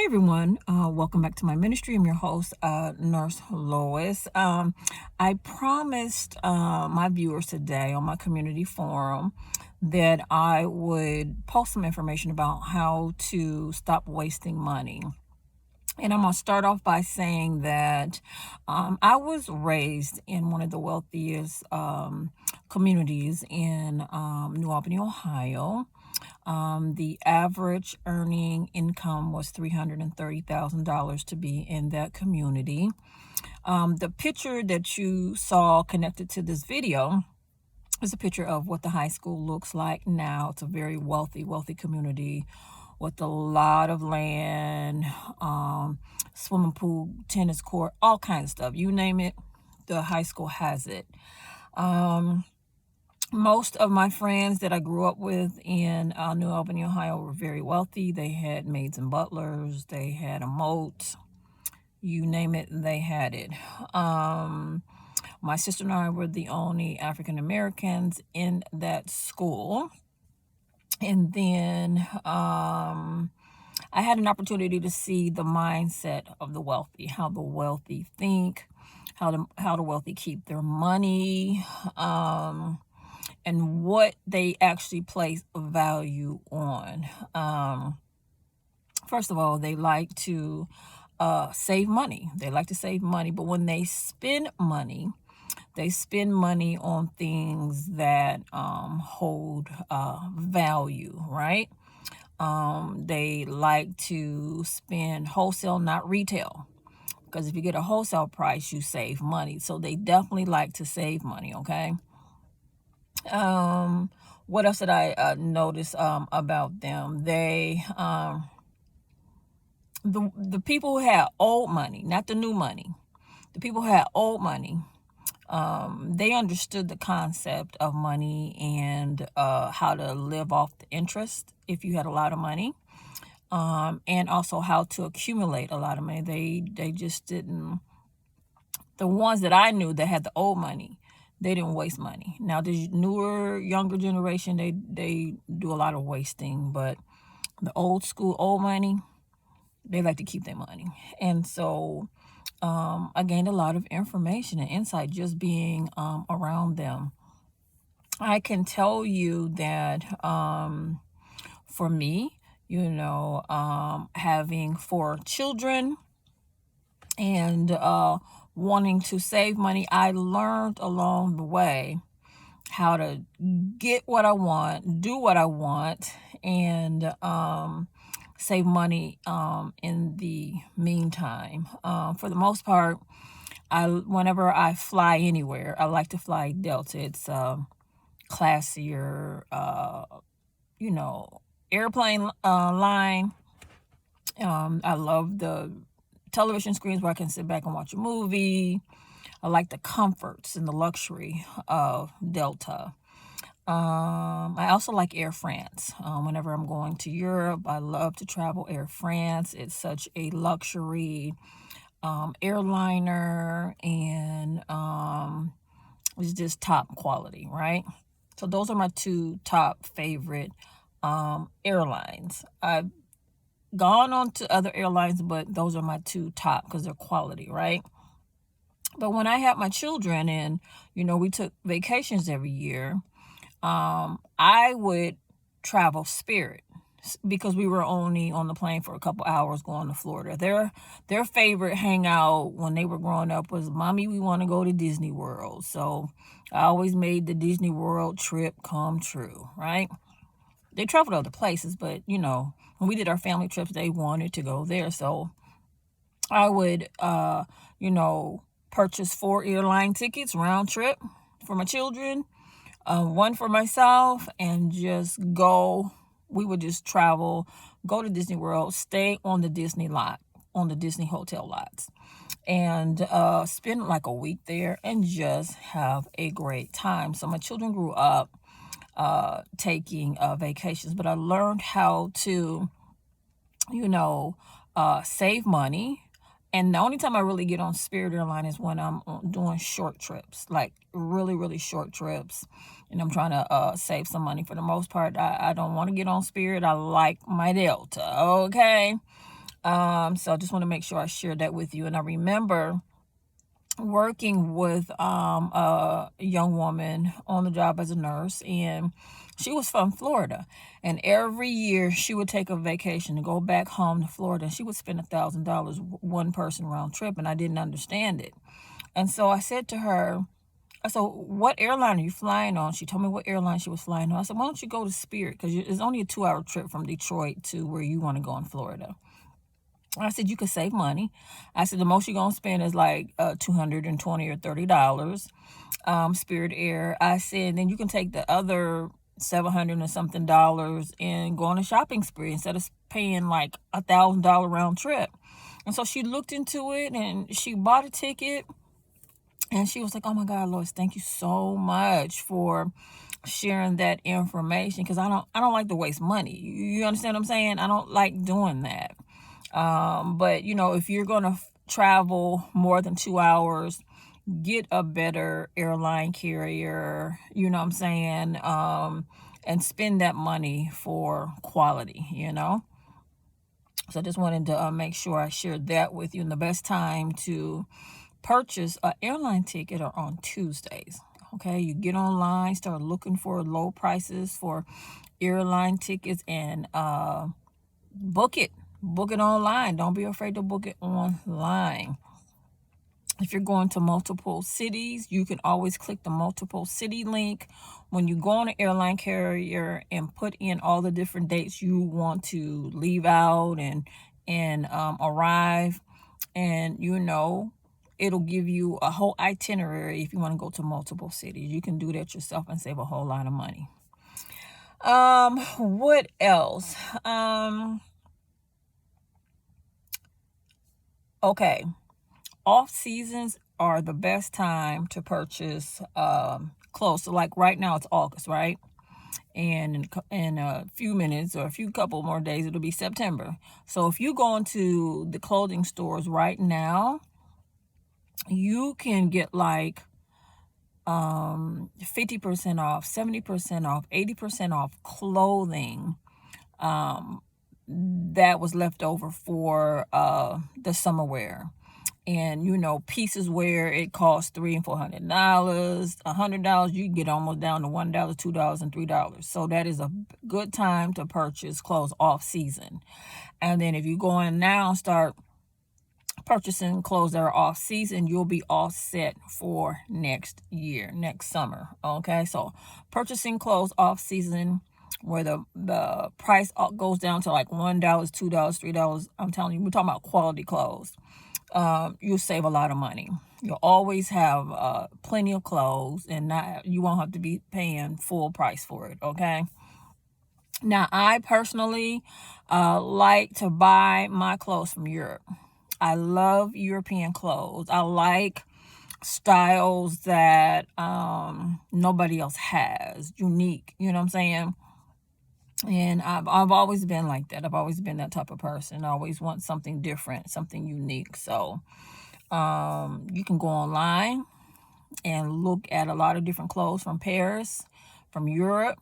Everyone, welcome back to my ministry. I'm your host, Nurse Lois. I promised my viewers today on my community forum that I would post some information about how to stop wasting money. And I'm going to start off by saying that I was raised in one of the wealthiest communities in New Albany, Ohio. The average earning income was $330,000 to be in that community. The picture that you saw connected to this video is a picture of what the high school looks like now. It's a very wealthy community with a lot of land, swimming pool, tennis court, all kinds of stuff. You name it, the high school has it. Most of my friends that I grew up with in New Albany, Ohio were very wealthy. They had maids and butlers. They had a moat. You name it, they had it. My sister and I were the only African Americans in that school. And then I had an opportunity to see the mindset of the wealthy, how the wealthy think, how the wealthy keep their money, and what they actually place value on. First of all, they like to save money. They like to save money, but when they spend money on things that hold value, right? They like to spend wholesale, not retail. Because if you get a wholesale price, you save money. So they definitely like to save money, okay? What else did I notice about them? They the people who had old money, not the new money. The people who had old money, they understood the concept of money and how to live off the interest if you had a lot of money, and also how to accumulate a lot of money. They just didn't. The ones that I knew that had the old money, they didn't waste money. Now, the newer, younger generation, they do a lot of wasting, but the old school, old money, they like to keep their money. And so I gained a lot of information and insight just being around them. I can tell you that for me, having 4 children and wanting to save money, I learned along the way how to get what I want, do what I want, and save money in the meantime. For the most part, whenever I fly anywhere, I like to fly Delta. It's classier, airplane line. I love the television screens where I can sit back and watch a movie. I like the comforts and the luxury of Delta. I also like Air France. Whenever I'm going to Europe, I love to travel Air France. It's such a luxury airliner, and it's just top quality, right? So those are my 2 top favorite airlines. I've gone on to other airlines, but those are my 2 top because they're quality, right? But when I had my children and, we took vacations every year, I would travel Spirit because we were only on the plane for a couple hours going to Florida. Their favorite hangout when they were growing up was, Mommy, we want to go to Disney World. So I always made the Disney World trip come true, right? They traveled other places, but, when we did our family trips, they wanted to go there. So I would, purchase 4 airline tickets round trip for my children, 1 for myself, and just go. We would just travel, go to Disney World, stay on the Disney lot, on the Disney hotel lots, and spend like a week there and just have a great time. So my children grew up taking vacations, but I learned how to, save money. And the only time I really get on Spirit Airline is when I'm doing short trips, like really, really short trips, and I'm trying to save some money. For the most part, I don't want to get on Spirit. I like my Delta, okay? So I just want to make sure I share that with you. And I remember working with a young woman on the job as a nurse, and she was from Florida, and every year she would take a vacation to go back home to Florida, and she would spend $1,000 one person round trip, and I didn't understand it. And so I said to her, so what airline are you flying on? She told me what airline she was flying on. I said, why don't you go to Spirit, because it's only a 2-hour trip from Detroit to where you want to go in Florida. I said, you could save money. I said, the most you're going to spend is like $220 or $30, Spirit Air. I said, then you can take the other 700 or something dollars and go on a shopping spree instead of paying like $1,000 round trip. And so she looked into it and she bought a ticket. And she was like, oh my God, Lois, thank you so much for sharing that information, because I don't like to waste money. You understand what I'm saying? I don't like doing that. But if you're going to travel more than 2 hours, get a better airline carrier, you know what I'm saying? And spend that money for quality. So I just wanted to make sure I shared that with you. And the best time to purchase an airline ticket are on Tuesdays. Okay, you get online, start looking for low prices for airline tickets, and book it. Book it online. Don't be afraid to book it online. If you're going to multiple cities, you can always click the multiple city link when you go on an airline carrier and put in all the different dates you want to leave out and arrive, and it'll give you a whole itinerary. If you want to go to multiple cities, you can do that yourself and save a whole lot of money. What else? Okay. Off seasons are the best time to purchase clothes. So like right now it's August, right? And in a few minutes or a few couple more days, it'll be September. So if you go into the clothing stores right now, you can get like 50% off, 70% off, 80% off clothing that was left over for the summer wear. And pieces where it costs $300 and $400, $100, you can get almost down to $1, $2, and $3. So that is a good time to purchase clothes off season. And then if you go in now and start purchasing clothes that are off season, you'll be all set for next year, next summer. Okay, so purchasing clothes off season where the price goes down to like $1, $2, $3. I'm telling you, we're talking about quality clothes. You'll save a lot of money. You'll always have plenty of clothes, and you won't have to be paying full price for it. Okay. Now, I personally like to buy my clothes from Europe. I love European clothes. I like styles that nobody else has, unique. You know what I'm saying? And I've always been like that. I've always been that type of person. I always want something different, something unique. So you can go online and look at a lot of different clothes from Paris, from Europe,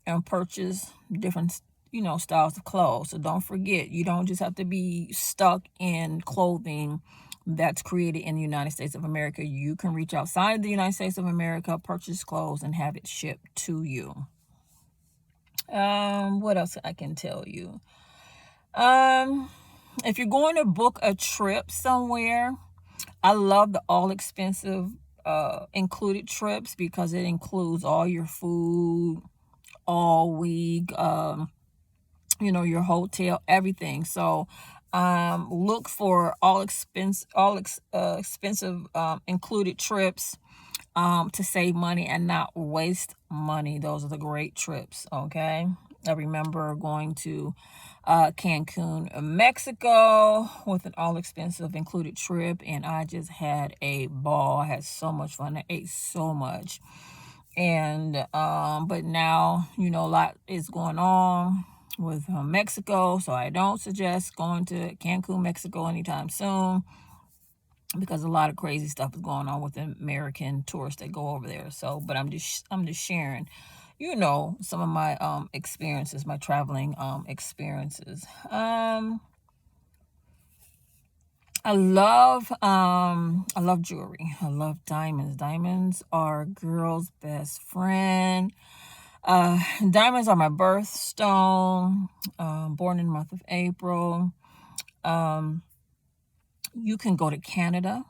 and purchase different styles of clothes. So don't forget, you don't just have to be stuck in clothing that's created in the United States of America. You can reach outside the United States of America, purchase clothes, and have it shipped to you. What else I can tell you? If you're going to book a trip somewhere, I love the all expensive included trips, because it includes all your food all week, your hotel, everything. So look for expensive included trips to save money and not waste money. Those are the great trips. Okay. I remember going to Cancun, Mexico with an all expensive included trip, and I just had a ball. I had so much fun. I ate so much. And but now a lot is going on with Mexico, so I don't suggest going to Cancun, Mexico anytime soon, because a lot of crazy stuff is going on with the American tourists that go over there. So, but I'm just sharing, some of my experiences, my traveling experiences. I love jewelry. I love diamonds. Diamonds are a girl's best friend. Uh, Diamonds are my birthstone. Born in the month of April. Um, you can go to Canada.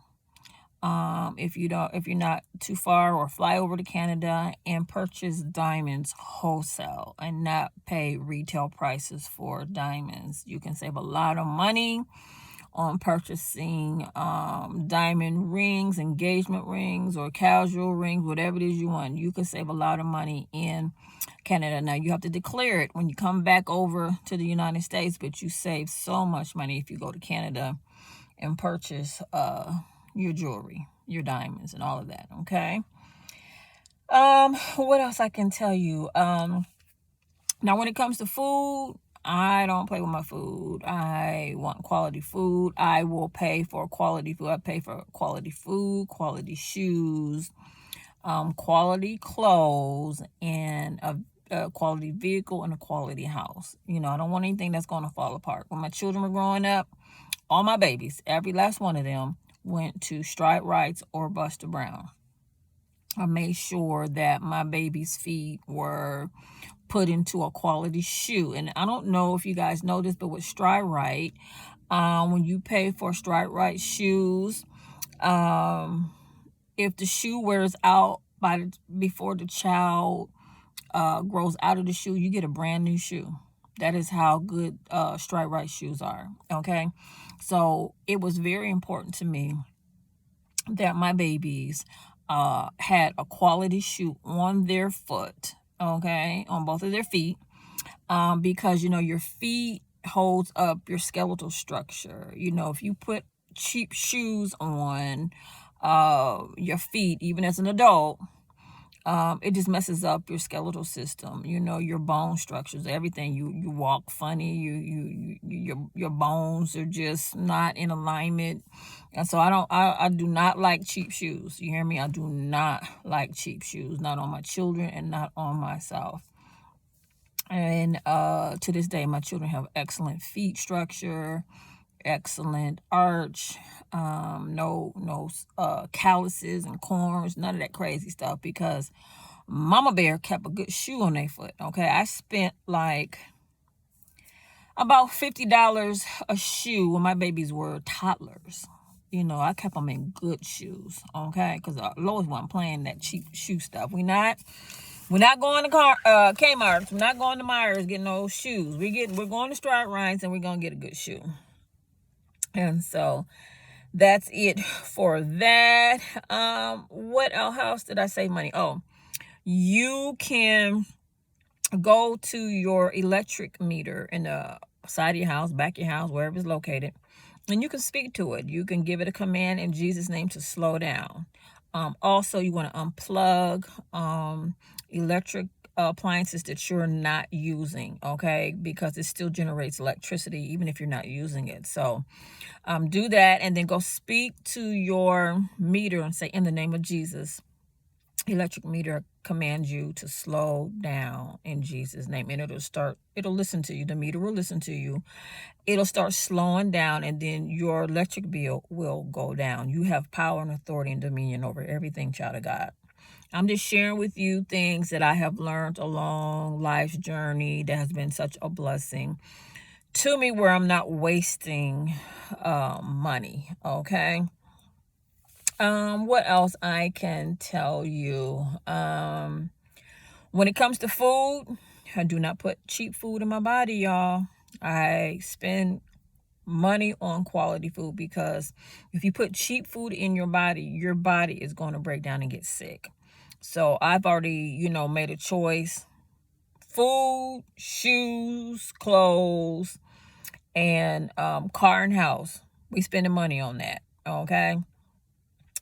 If you're not too far, or fly over to Canada and purchase diamonds wholesale and not pay retail prices for diamonds. You can save a lot of money on purchasing diamond rings, engagement rings, or casual rings, whatever it is you want. You can save a lot of money in Canada. Now, you have to declare it when you come back over to the United States, but you save so much money if you go to Canada and purchase your jewelry, your diamonds, and all of that. Okay. What else I can tell you? Now, when it comes to food, I don't play with my food. I want quality food. I will pay for quality food. I pay for quality food, quality shoes, quality clothes, and a quality vehicle and a quality house. I don't want anything that's going to fall apart. When my children were growing up, all my babies, every last one of them, went to Stride Rights or Buster Brown. I made sure that my baby's feet were put into a quality shoe. And I don't know if you guys know this, but with Stride Right, when you pay for Stride Right shoes, if the shoe wears out before the child grows out of the shoe, you get a brand new shoe. That is how good Stride Right shoes are. Okay, so it was very important to me that my babies had a quality shoe on their foot, okay, on both of their feet, because your feet holds up your skeletal structure. If you put cheap shoes on your feet, even as an adult, it just messes up your skeletal system, your bone structures, everything. You walk funny, your bones are just not in alignment. And so I do not like cheap shoes. You hear me? I do not like cheap shoes, not on my children and not on myself. And to this day, my children have excellent feet structure, excellent arch, no calluses and corns, none of that crazy stuff, because Mama Bear kept a good shoe on their foot. Okay, I spent like about $50 a shoe when my babies were toddlers. I kept them in good shoes. Okay, because Lois wasn't playing that cheap shoe stuff. We're not going to Kmart. We're not going to Myers getting those shoes. We're going to Stride Rights and we're gonna get a good shoe. And so that's it for that. What else did I save money? Oh, you can go to your electric meter in the side of your house, back of your house, wherever it's located, and you can speak to it. You can give it a command in Jesus' name to slow down. Also, you want to unplug electric appliances that you're not using, okay, because it still generates electricity even if you're not using it. So do that, and then go speak to your meter and say, in the name of Jesus, electric meter commands you to slow down in Jesus' name. And it'll listen to you. The meter will listen to you. It'll start slowing down, and then your electric bill will go down. You have power and authority and dominion over everything, child of God. I'm just sharing with you things that I have learned along life's journey that has been such a blessing to me, where I'm not wasting money. Okay. What else I can tell you? When it comes to food, I do not put cheap food in my body, y'all. I spend money on quality food, because if you put cheap food in your body is going to break down and get sick. So I've already, made a choice. Food, shoes, clothes, and car and house. We spending money on that, okay?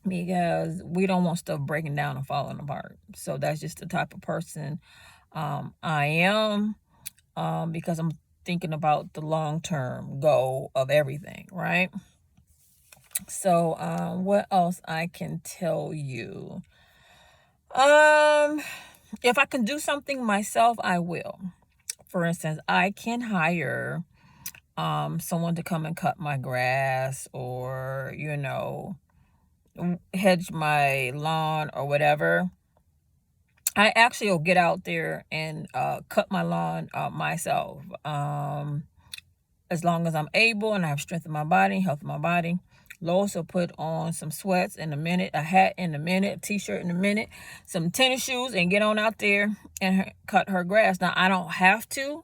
Because we don't want stuff breaking down and falling apart. So that's just the type of person I am, because I'm thinking about the long-term goal of everything, right? So what else I can tell you? If I can do something myself, I will. For instance, I can hire someone to come and cut my grass, or, hedge my lawn or whatever, I actually will get out there and cut my lawn myself. As long as I'm able and I have strength in my body, health in my body. Lois will put on some sweats in a minute, a hat in a minute, a t-shirt in a minute, some tennis shoes, and get on out there and cut her grass. Now, I don't have to.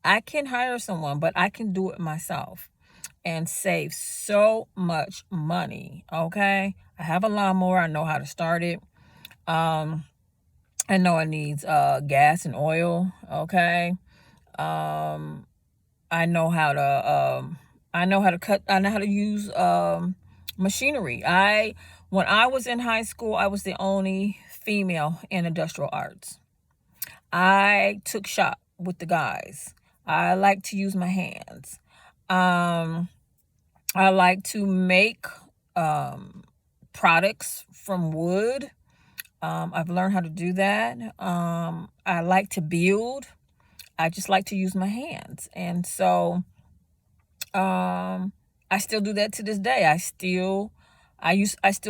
I can hire someone, but I can do it myself and save so much money, okay? I have a lawnmower. I know how to start it. I know it needs gas and oil, okay? Um, I know how to cut. I know how to use machinery. When I was in high school, I was the only female in industrial arts. I took shop with the guys. I like to use my hands. Um, I like to make products from wood. I've learned how to do that. I like to build. I just like to use my hands. And so I still do that to this day. I still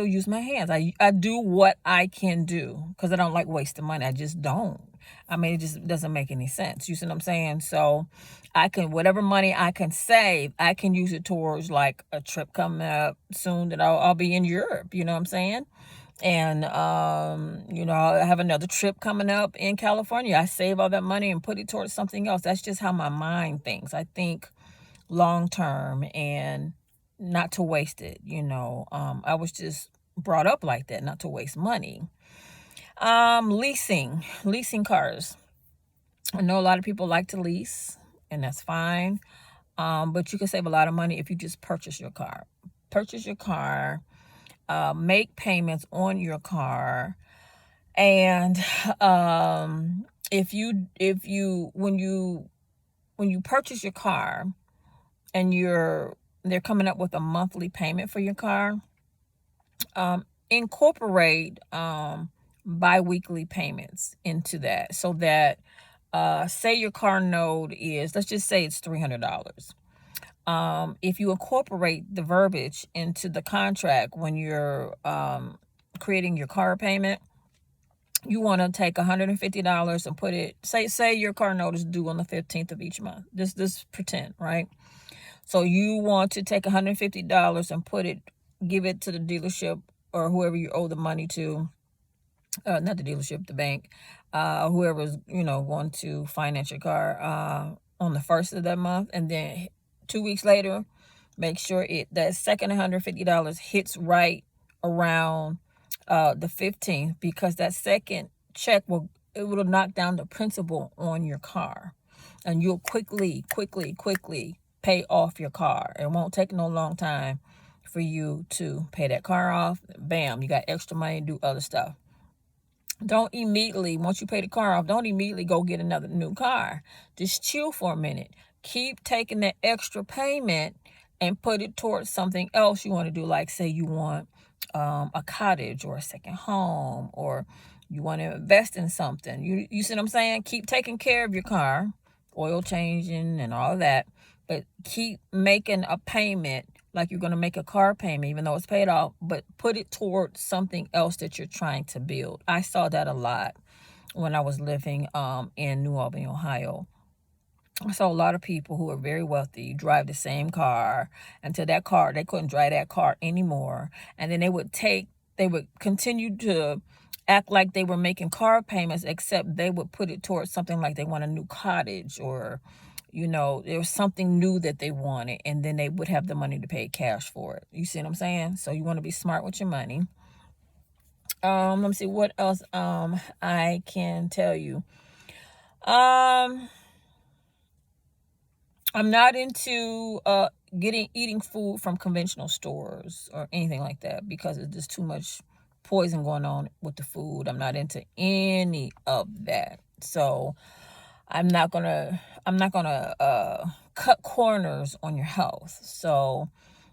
use my hands. I do what I can do because I don't like wasting money. I just don't. I mean, it just doesn't make any sense. You see what I'm saying? So whatever money I can save, I can use it towards like a trip coming up soon that I'll be in Europe. You know what I'm saying? And I have another trip coming up in California. I save all that money and put it towards something else. That's just how my mind thinks. I think long term and not to waste it. I was just brought up like that, not to waste money. Leasing cars. I know a lot of people like to lease, and that's fine. But you can save a lot of money if you just purchase your car. Make payments on your car, and if you when you purchase your car and they're coming up with a monthly payment for your car, incorporate bi-weekly payments into that, so that say your car note is, let's just say it's $300. If you incorporate the verbiage into the contract when you're creating your car payment, you want to take $150 and put it, say your car note is due on the 15th of each month. Just pretend, right? So you want to take $150 and give it to the dealership or whoever you owe the money to, not the dealership, the bank, whoever's, going to finance your car on the first of that month. And then 2 weeks later, make sure that second $150 hits right around the 15th, because that second check will knock down the principal on your car, and you'll quickly pay off your car. It won't take no long time for you to pay that car off. Bam, you got extra money to do other stuff. Don't immediately, once you pay the car off, don't immediately go get another new car. Just chill for a minute. Keep taking that extra payment and put it towards something else you want to do. Like, say you want a cottage or a second home, or you want to invest in something. You see what I'm saying? Keep taking care of your car, oil changing and all that, but keep making a payment like you're going to make a car payment, even though it's paid off, but put it towards something else that you're trying to build. I saw that a lot when I was living in New Albany, Ohio. I saw a lot of people who are very wealthy drive the same car until that car, they couldn't drive that car anymore. And then they would continue to act like they were making car payments, except they would put it towards something like they want a new cottage, or, there was something new that they wanted, and then they would have the money to pay cash for it. You see what I'm saying? So you want to be smart with your money. Let me see what else I can tell you. I'm not into eating food from conventional stores or anything like that, because there's just too much poison going on with the food. I'm not into any of that. So I'm not gonna cut corners on your health. So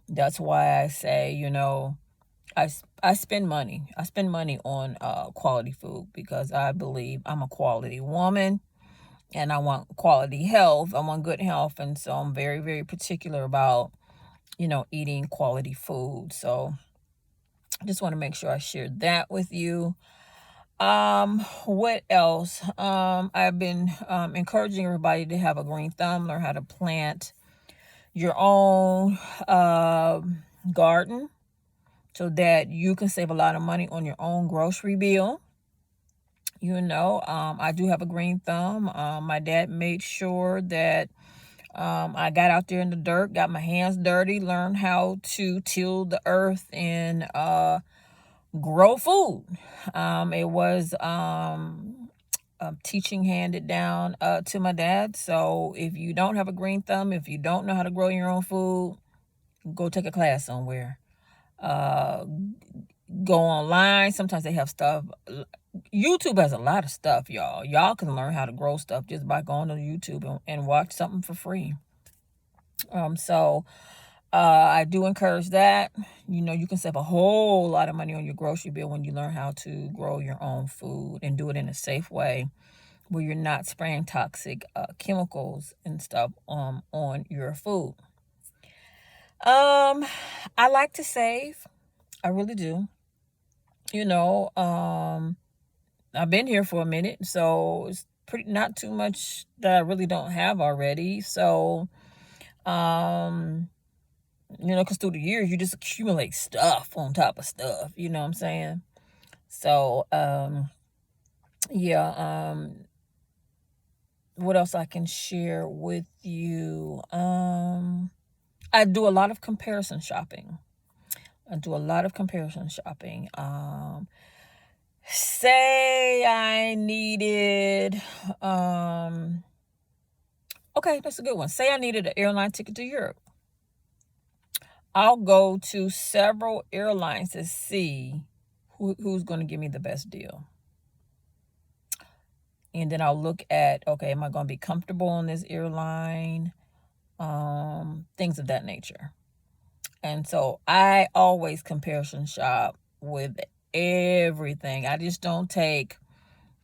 that's why I say, I spend money. I spend money on quality food, because I believe I'm a quality woman. and I want quality health. I want good health. And so I'm very, very particular about, eating quality food. So I just want to make sure I share that with you. What else? I've been encouraging everybody to have a green thumb, learn how to plant your own garden so that you can save a lot of money on your own grocery bill. I do have a green thumb. My dad made sure that I got out there in the dirt, got my hands dirty, learned how to till the earth and grow food. It was teaching handed down to my dad. So if you don't have a green thumb, if you don't know how to grow your own food, go take a class somewhere. Uh, Go online. Sometimes they have stuff. YouTube has a lot of stuff, y'all. Y'all can learn how to grow stuff just by going to YouTube and watch something for free. So I do encourage that. You can save a whole lot of money on your grocery bill when you learn how to grow your own food and do it in a safe way where you're not spraying toxic chemicals and stuff on your food. I like to save. I really do. I've been here for a minute, so it's pretty not too much that I really don't have already. So, because through the years you just accumulate stuff on top of stuff. You know what I'm saying? So, yeah. What else I can share with you? I do a lot of comparison shopping. Say I needed, okay, that's a good one. Say I needed an airline ticket to Europe. I'll go to several airlines to see who's going to give me the best deal. And then I'll look at, okay, am I going to be comfortable on this airline? Things of that nature. And so I always comparison shop with everything. I just don't take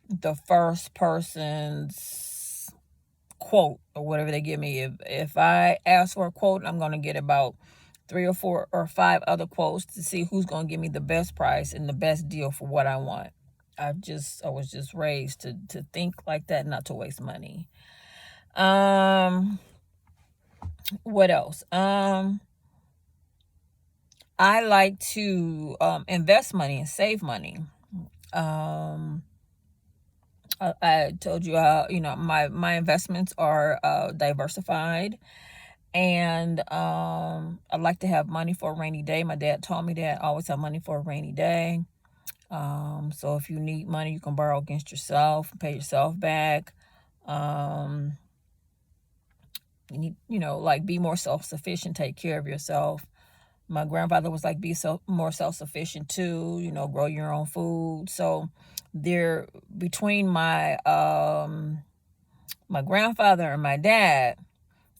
the first person's quote or whatever they give me. If I ask for a quote, I'm going to get about 3 or 4 or 5 other quotes to see who's going to give me the best price and the best deal for what I want. I was just raised to think like that, not to waste money. What else? I like to invest money and save money. I told you how my investments are diversified, and I like to have money for a rainy day. My dad taught me that. I always have money for a rainy day. So if you need money, you can borrow against yourself, pay yourself back. You need, like, be more self-sufficient, take care of yourself. My grandfather was like, be more self-sufficient too, grow your own food. So there, between my my grandfather and my dad,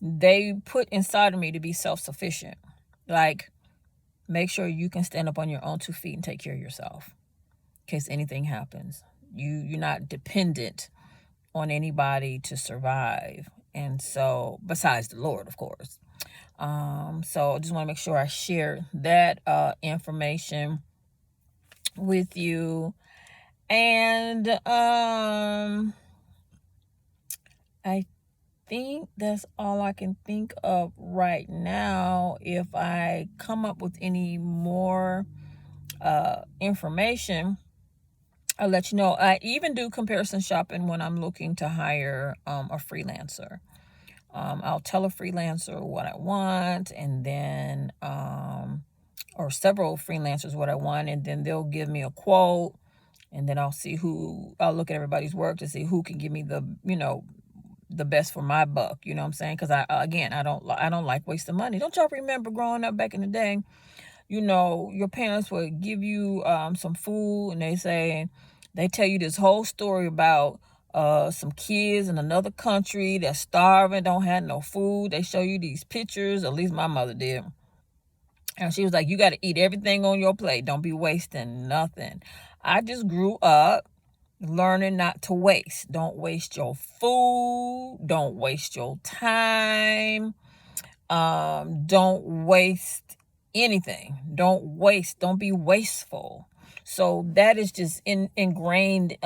they put inside of me to be self-sufficient. Like, make sure you can stand up on your own 2 feet and take care of yourself in case anything happens. You're not dependent on anybody to survive. And so, besides the Lord, of course. So I just want to make sure I share that information with you. And I think that's all I can think of right now. If I come up with any more information, I'll let you know. I even do comparison shopping when I'm looking to hire a freelancer. I'll tell a freelancer what I want, and then or several freelancers what I want, and then they'll give me a quote, and then I'll look at everybody's work to see who can give me the best for my buck. You know what I'm saying? Because I don't like wasting money. Don't y'all remember growing up back in the day? Your parents would give you some food, and they tell you this whole story about some kids in another country that's starving, don't have no food. They show you these pictures, at least my mother did. And she was like, you got to eat everything on your plate. Don't be wasting nothing. I just grew up learning not to waste. Don't waste your food. Don't waste your time. Don't waste anything. Don't be wasteful. So that is just ingrained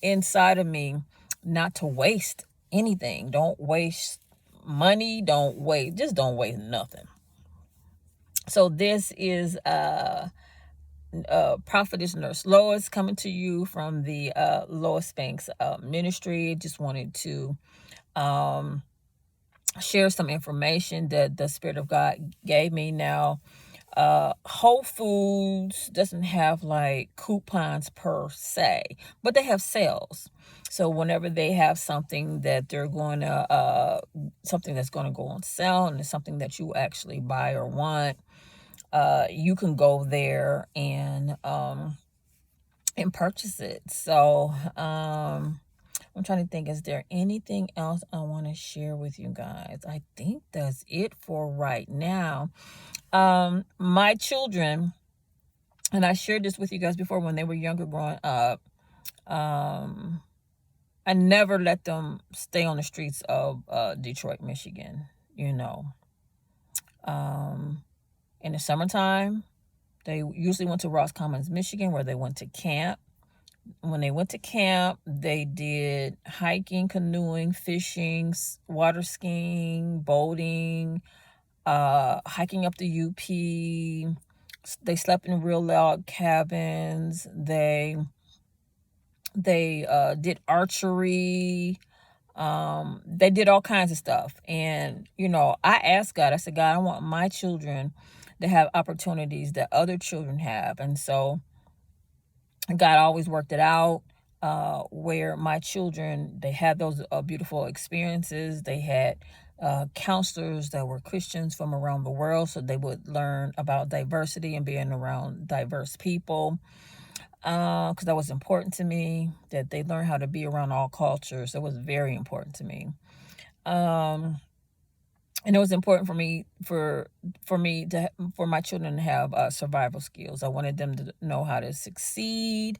inside of me, not to waste anything. Don't waste money. Don't waste nothing. So this is Prophetess Nurse Lois coming to you from the Lois Banks ministry. Just wanted to share some information that the Spirit of God gave me. Now, Whole Foods doesn't have like coupons per se, but they have sales. So whenever they have something that they're going to something that's going to go on sale, and it's something that you actually buy or want, you can go there and purchase it. So I'm trying to think, is there anything else I want to share with you guys? I think that's it for right now. My children, and I shared this with you guys before, when they were younger growing up, I never let them stay on the streets of Detroit, Michigan. You know, in the summertime, they usually went to Ross Commons, Michigan, where they went to camp. When they went to camp, they did hiking, canoeing, fishing, water skiing, boating, hiking up the UP. They slept in real log cabins. They did archery. They did all kinds of stuff. And, I asked God, I said, God, I want my children to have opportunities that other children have. And so God always worked it out, where my children, they had those beautiful experiences. They had counselors that were Christians from around the world, so they would learn about diversity and being around diverse people, because that was important to me, that they learn how to be around all cultures. That was very important to me. And it was important for me for my children to have survival skills. I wanted them to know how to succeed,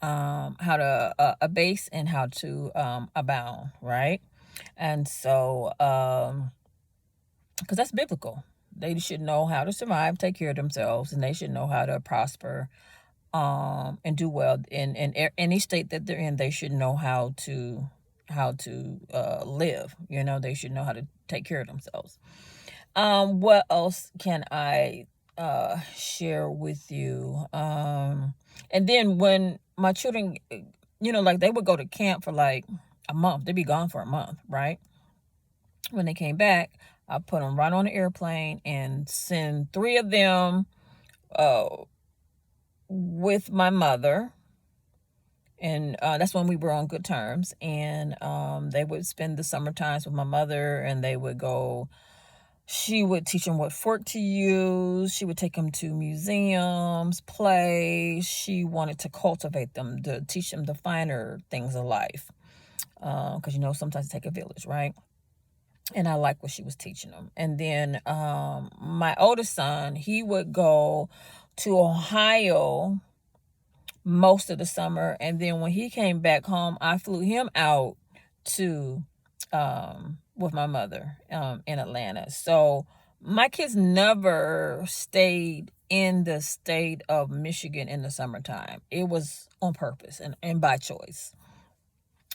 how to abase, and how to abound, right? And so, because that's biblical, they should know how to survive, take care of themselves, and they should know how to prosper, and do well in any state that they're in. They should know how to live. They should know how to take care of themselves. What else can I share with you? And then when my children, like they would go to camp for like a month. They'd be gone for a month, right? When they came back, I put them right on the airplane and send 3 of them with my mother. And that's when we were on good terms. And they would spend the summer times with my mother, and they would go. She would teach them what fork to use. She would take them to museums, plays. She wanted to cultivate them, to teach them the finer things of life. Because, sometimes it takes a village, right? And I like what she was teaching them. And then my oldest son, he would go to Ohio most of the summer. And then when he came back home, I flew him out to with my mother in Atlanta. So my kids never stayed in the state of Michigan in the summertime. It was on purpose and by choice,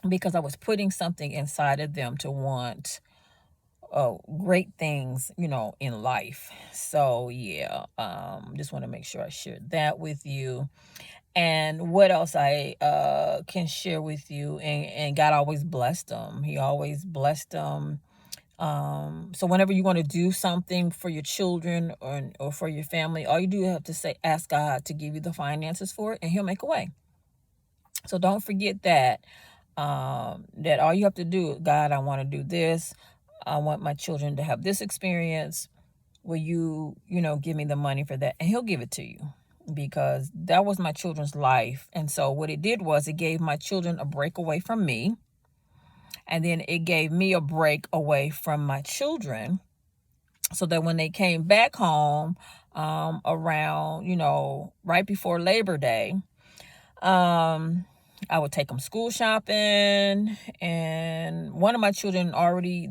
because I was putting something inside of them to want great things, in life. So yeah, just want to make sure I shared that with you. And what else I can share with you, and God always blessed them. He always blessed them. So whenever you want to do something for your children or for your family, all you do have to say, ask God to give you the finances for it, and He'll make a way. So don't forget that, that all you have to do, God, I want to do this. I want my children to have this experience. Will you, give me the money for that? And He'll give it to you, because that was my children's life. And so what it did was it gave my children a break away from me. And then it gave me a break away from my children, so that when they came back home around, right before Labor Day, I would take them school shopping, and one of my children already,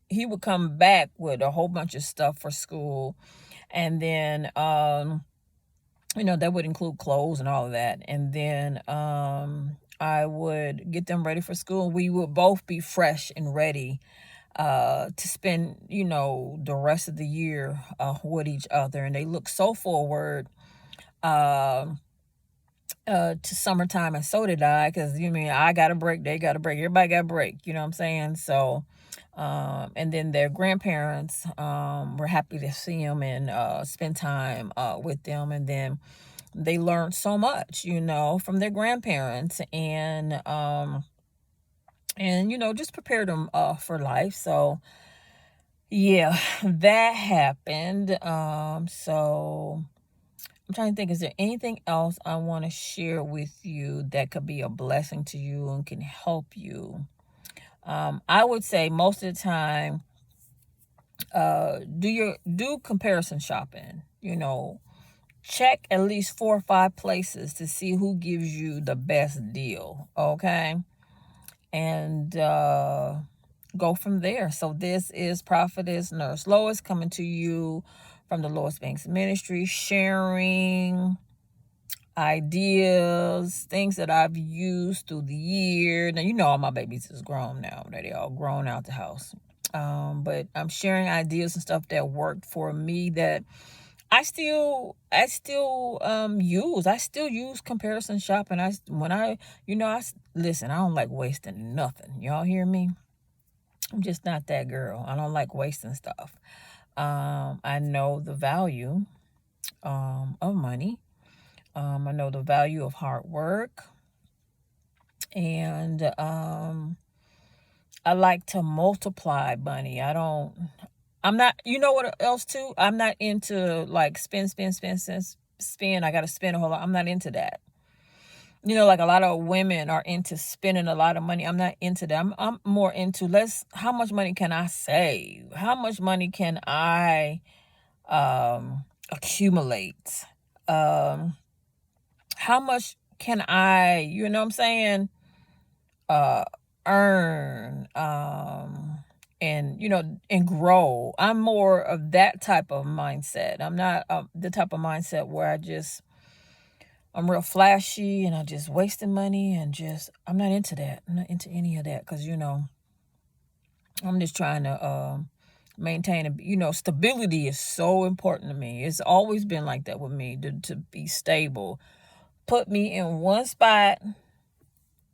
he would come back with a whole bunch of stuff for school, and then that would include clothes and all of that, and then I would get them ready for school. We would both be fresh and ready to spend, the rest of the year with each other, and they look so forward. Um to summertime, and so did I, because you mean I got a break, they got a break, everybody got a break, you know what I'm saying? So and then their grandparents were happy to see them and spend time with them, and then they learned so much, from their grandparents, and just prepared them for life. So yeah, that happened. So I'm trying to think, is there anything else I want to share with you that could be a blessing to you and can help you? I would say most of the time, do comparison shopping. Check at least 4 or 5 places to see who gives you the best deal. Okay, and go from there. So this is Prophetess Nurse Lois coming to you from the Lois Banks Ministry, sharing ideas, things that I've used through the year. Now, all my babies is grown now. They all grown out the house. But I'm sharing ideas and stuff that worked for me that I still use. I still use comparison shopping. Listen, I don't like wasting nothing. Y'all hear me? I'm just not that girl. I don't like wasting stuff. I know the value of money. I know the value of hard work, and I like to multiply money. I'm not, you know what else too? I'm not into like spend, spend, spend, spend, spend. I got to spend a whole lot. I'm not into that. Like a lot of women are into spending a lot of money. I'm not into that. I'm more into how much money can I save? How much money can I accumulate? How much can I, you know what I'm saying, earn, and grow. I'm more of that type of mindset. I'm not the type of mindset where I'm real flashy and I just wasting money, and I'm not into that. I'm not into any of that, because I'm just trying to maintain stability is so important to me. It's always been like that with me, to be stable. Put me in one spot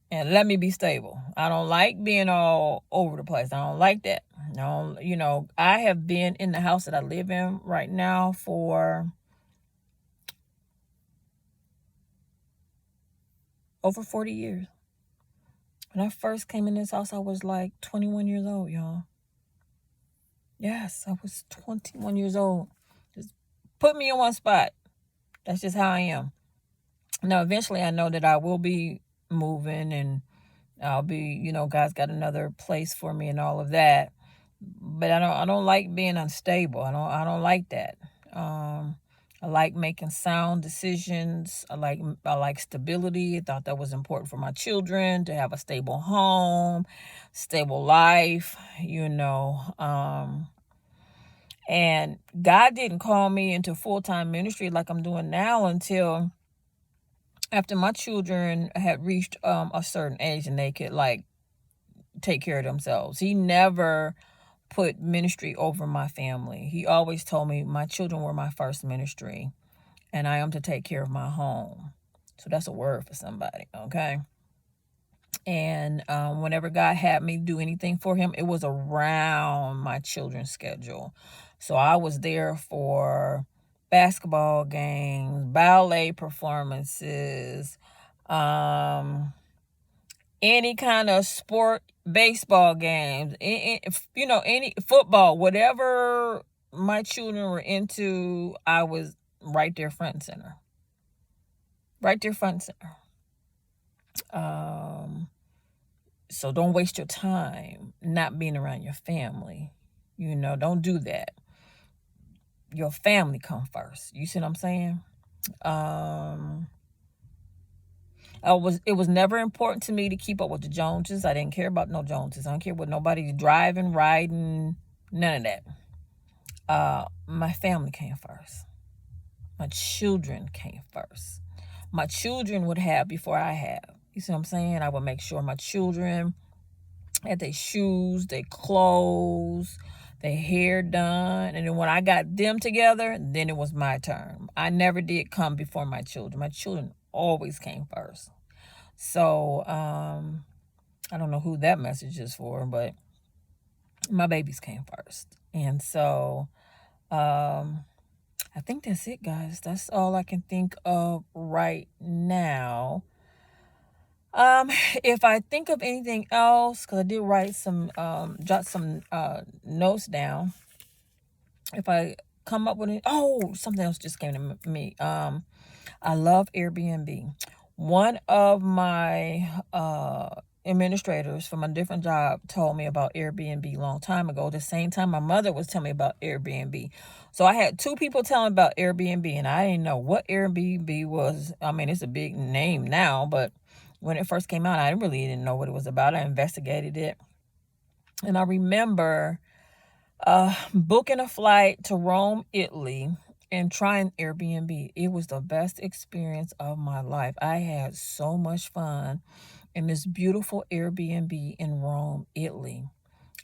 and let me be stable. I don't like being all over the place. I don't like that. No, I have been in the house that I live in right now for over 40 years. When I first came in this house, I was like 21 years old, y'all. Yes, I was 21 years old. Just put me in one spot. That's just how I am. Now, eventually, I know that I will be moving, and I'll be, God's got another place for me and all of that. But I don't like being unstable. I don't like that. I like making sound decisions. I like stability. I thought that was important for my children, to have a stable home, stable life, and God didn't call me into full-time ministry like I'm doing now until after my children had reached a certain age and they could take care of themselves. He never put ministry over my family. He always told me my children were my first ministry, and I am to take care of my home. So that's a word for somebody, okay? And whenever God had me do anything for him, it was around my children's schedule. So I was there for basketball games, ballet performances, any kind of sport, baseball games, any football, whatever my children were into, I was right there front and center. Right there front and center. So don't waste your time not being around your family. Don't do that. Your family come first. You see what I'm saying? A It was never important to me to keep up with the Joneses. I didn't care about no Joneses. I don't care what nobody's driving, riding, none of that. My family came first. My children came first. My children would have before I have. You see what I'm saying? I would make sure my children had their shoes, their clothes, their hair done. And then when I got them together, then it was my turn. I never did come before my children. My children always came first. So I don't know who that message is for, but my babies came first. And so I think that's it, guys. That's all I can think of right now. If I think of anything else, because I did write some, jot some notes down. If I come up with it, something else just came to me. I love Airbnb. One of my administrators from a different job told me about Airbnb a long time ago. The same time my mother was telling me about Airbnb. So I had two people telling me about Airbnb, and I didn't know what Airbnb was. I mean, it's a big name now, but when it first came out, I really didn't know what it was about. I investigated it. And I remember booking a flight to Rome, Italy, and trying Airbnb. It was the best experience of my life. I had so much fun in this beautiful Airbnb in Rome, Italy.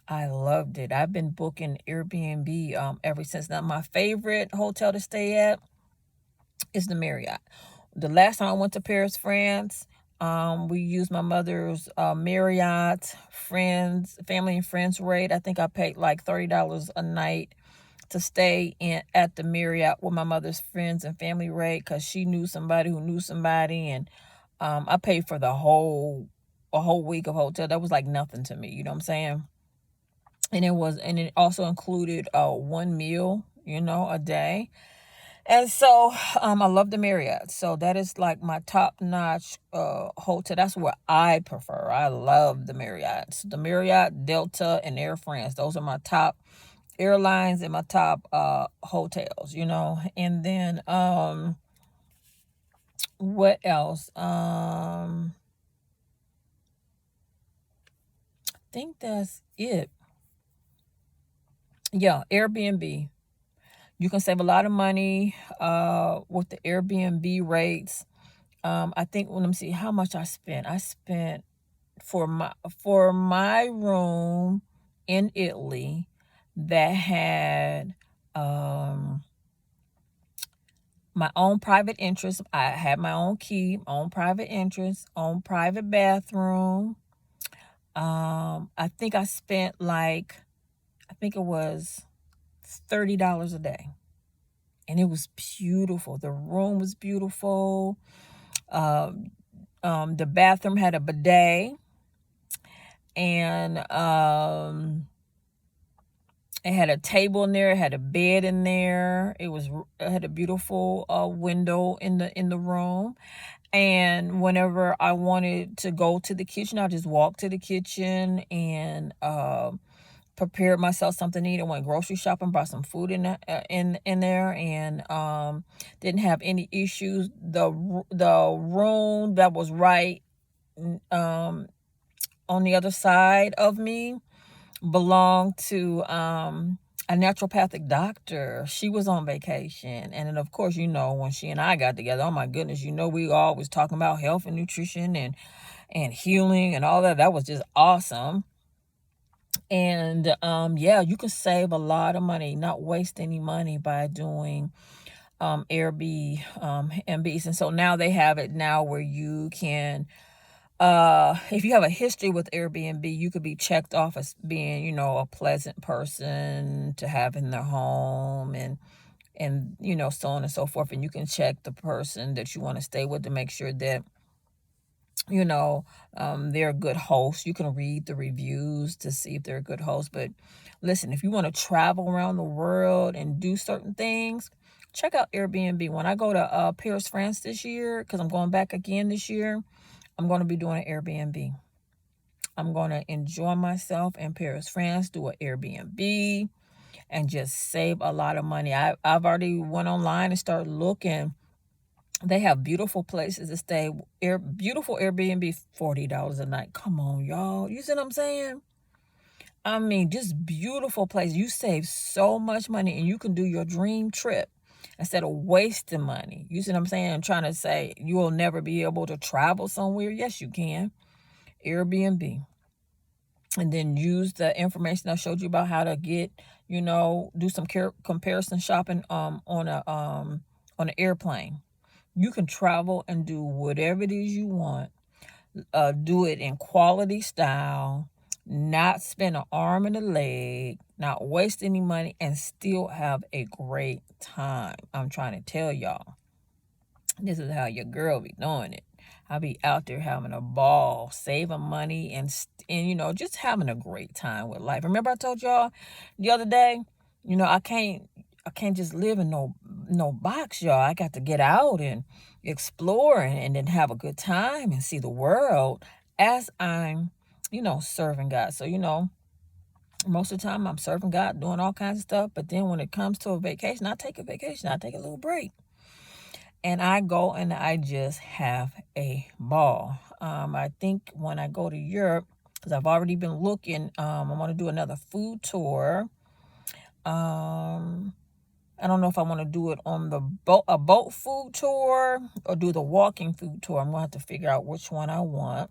I loved it. I've been booking Airbnb ever since. Now, my favorite hotel to stay at is the Marriott. The last time I went to Paris, France, we used my mother's Marriott family and friends rate. I think I paid like $30 a night to stay at the Marriott with my mother's friends and family rate, because she knew somebody who knew somebody, and I paid for a whole week of hotel. That was like nothing to me, you know what I'm saying? And it also included one meal, a day. And so I love the Marriott. So that is like my top-notch hotel. That's what I prefer. I love the Marriott. So the Marriott, Delta, and Air France. Those are my top airlines and my top hotels, And then what else? I think that's it. Yeah, Airbnb. You can save a lot of money with the Airbnb rates. I think, let me see how much I spent. I spent for my room in Italy that had my own private entrance. I had my own key, my own private entrance, own private bathroom. I think I spent I think it was $30 a day. And it was beautiful. The room was beautiful. The bathroom had a bidet, and it had a table in there. It had a bed in there. It had a beautiful window in the room. And whenever I wanted to go to the kitchen, I just walked to the kitchen and prepared myself something to eat. I went grocery shopping, brought some food in there, and didn't have any issues. The room that was right on the other side of me belonged to a naturopathic doctor. She was on vacation, and then of course, when she and I got together, oh my goodness, we always talking about health and nutrition and healing and all that. That was just awesome. And you can save a lot of money, not waste any money by doing Airbnbs. And so now they have it now where you can, if you have a history with Airbnb, you could be checked off as being, a pleasant person to have in their home, and so on and so forth. And you can check the person that you want to stay with to make sure that they're a good host. You can read the reviews to see if they're a good host. But listen, if you want to travel around the world and do certain things, check out Airbnb. When I go to Paris, France this year, because I'm going back again this year, I'm going to be doing an Airbnb. I'm going to enjoy myself in Paris, France, do an Airbnb, and just save a lot of money. I've already went online and started looking They have beautiful places to stay. Beautiful Airbnb, $40 a night. Come on, y'all. You see what I'm saying? I mean, just beautiful place. You save so much money and you can do your dream trip instead of wasting money. You see what I'm saying? Trying to say you will never be able to travel somewhere. Yes, you can. Airbnb. And then use the information I showed you about how to get, do some comparison shopping on an airplane. You can travel and do whatever it is you want. Do it in quality style, not spend an arm and a leg, not waste any money, and still have a great time. I'm trying to tell y'all, this is how your girl be doing it. I be out there having a ball, saving money, and just having a great time with life. Remember I told y'all the other day, I can't just live in no box, y'all. I got to get out and explore and then have a good time and see the world as I'm, serving God. So, most of the time I'm serving God, doing all kinds of stuff. But then when it comes to a vacation, I take a vacation. I take a little break. And I go and I just have a ball. I think when I go to Europe, because I've already been looking, I want to do another food tour. I don't know if I want to do it on a boat food tour or do the walking food tour. I'm going to have to figure out which one I want.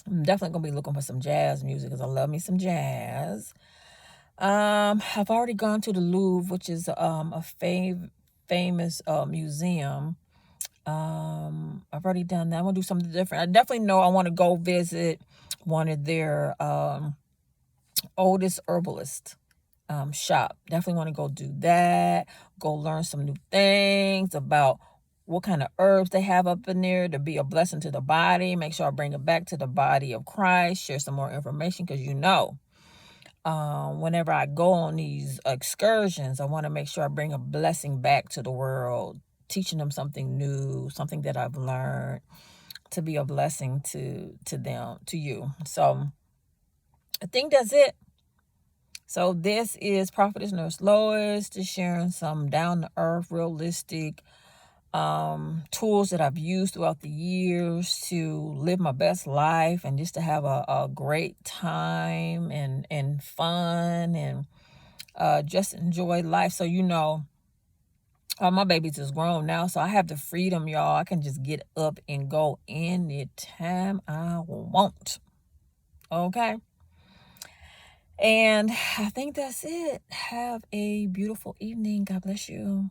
I'm definitely going to be looking for some jazz music because I love me some jazz. I've already gone to the Louvre, which is a famous museum. I've already done that. I'm going to do something different. I definitely know I want to go visit one of their oldest herbalists. Shop. Definitely want to go do that. Go learn some new things about what kind of herbs they have up in there to be a blessing to the body. Make sure I bring it back to the body of Christ. Share some more information because whenever I go on these excursions, I want to make sure I bring a blessing back to the world, teaching them something new, something that I've learned to be a blessing to them, to you. So I think that's it. So this is Prophetess Nurse Lois, just sharing some down-to-earth, realistic tools that I've used throughout the years to live my best life and just to have a great time and fun and just enjoy life. So, my baby's is grown now, so I have the freedom, y'all. I can just get up and go anytime I want. Okay? And I think that's it. Have a beautiful evening. God bless you.